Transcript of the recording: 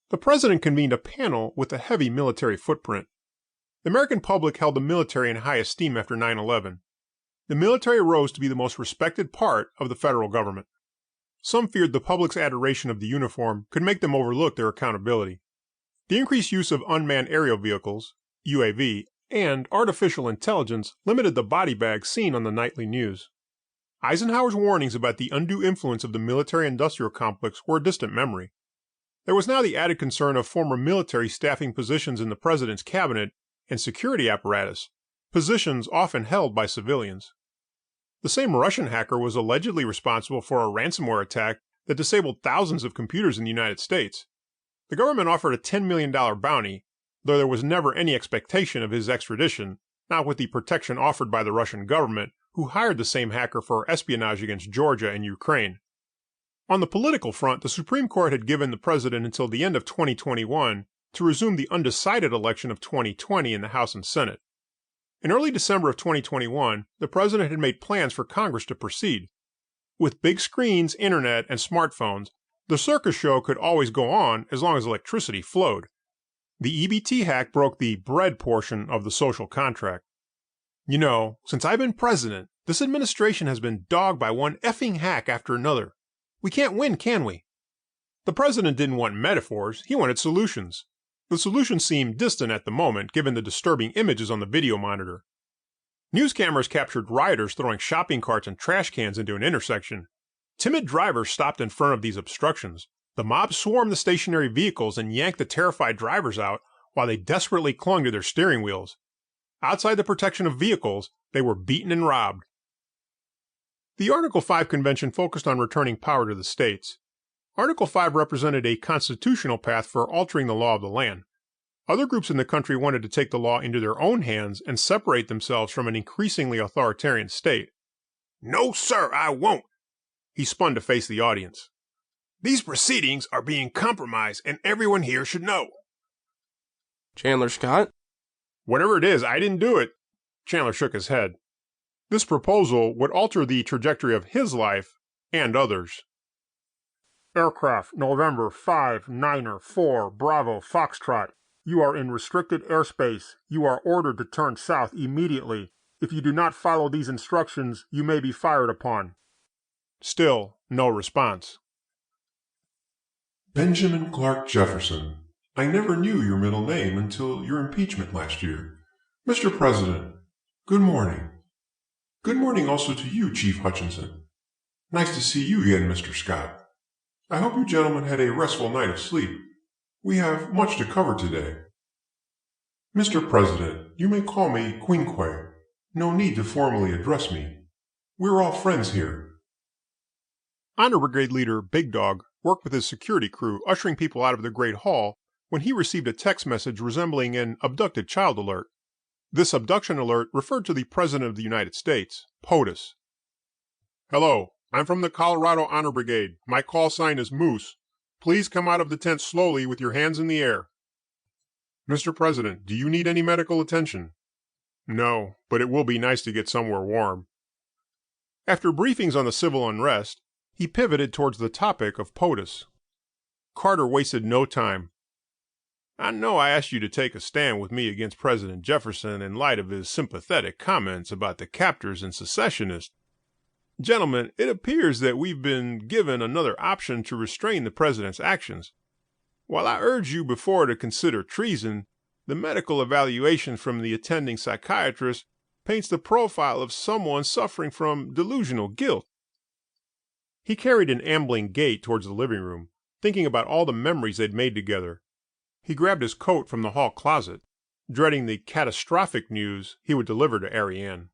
The president convened a panel with a heavy military footprint. The American public held the military in high esteem after 9/11. The military rose to be the most respected part of the federal government. Some feared the public's adoration of the uniform could make them overlook their accountability. The increased use of unmanned aerial vehicles, UAV, and artificial intelligence limited the body bags seen on the nightly news. Eisenhower's warnings about the undue influence of the military-industrial complex were a distant memory. There was now the added concern of former military staffing positions in the president's cabinet and security apparatus, positions often held by civilians. The same Russian hacker was allegedly responsible for a ransomware attack that disabled thousands of computers in the United States. The government offered a $10 million bounty, though there was never any expectation of his extradition, not with the protection offered by the Russian government, who hired the same hacker for espionage against Georgia and Ukraine. On the political front, the Supreme Court had given the president until the end of 2021 to resume the undecided election of 2020 in the House and Senate. In early December of 2021, the president had made plans for Congress to proceed. With big screens, internet, and smartphones, the circus show could always go on as long as electricity flowed. The EBT hack broke the bread portion of the social contract. You know, since I've been president, this administration has been dogged by one effing hack after another. We can't win, can we? The president didn't want metaphors, he wanted solutions. The solution seemed distant at the moment, given the disturbing images on the video monitor. News cameras captured rioters throwing shopping carts and trash cans into an intersection. Timid drivers stopped in front of these obstructions. The mob swarmed the stationary vehicles and yanked the terrified drivers out while they desperately clung to their steering wheels. Outside the protection of vehicles, they were beaten and robbed. The Article 5 convention focused on returning power to the states. Article 5 represented a constitutional path for altering the law of the land. Other groups in the country wanted to take the law into their own hands and separate themselves from an increasingly authoritarian state. "No, sir, I won't." He spun to face the audience. "These proceedings are being compromised and everyone here should know." Chandler Scott? "Whatever it is, I didn't do it." Chandler shook his head. This proposal would alter the trajectory of his life and others. "Aircraft, November 5, Niner 4, Bravo, Foxtrot. You are in restricted airspace. You are ordered to turn south immediately. If you do not follow these instructions, you may be fired upon." Still, no response. Benjamin Clark Jefferson. I never knew your middle name until your impeachment last year. Mr. President, good morning. Good morning also to you, Chief Hutchinson. Nice to see you again, Mr. Scott. I hope you gentlemen had a restful night of sleep. We have much to cover today. Mr. President, you may call me Quinque. No need to formally address me. We're all friends here. Honor Brigade leader Big Dog worked with his security crew ushering people out of the Great Hall when he received a text message resembling an abducted child alert. This abduction alert referred to the President of the United States, POTUS. "Hello, I'm from the Colorado Honor Brigade. My call sign is Moose. Please come out of the tent slowly with your hands in the air." "Mr. President, do you need any medical attention?" "No, but it will be nice to get somewhere warm." After briefings on the civil unrest, he pivoted towards the topic of POTUS. Carter wasted no time. "I know I asked you to take a stand with me against President Jefferson in light of his sympathetic comments about the captors and secessionists. Gentlemen, it appears that we've been given another option to restrain the president's actions. While I urged you before to consider treason, the medical evaluation from the attending psychiatrist paints the profile of someone suffering from delusional guilt." He carried an ambling gait towards the living room, thinking about all the memories they'd made together. He grabbed his coat from the hall closet, dreading the catastrophic news he would deliver to Ariane.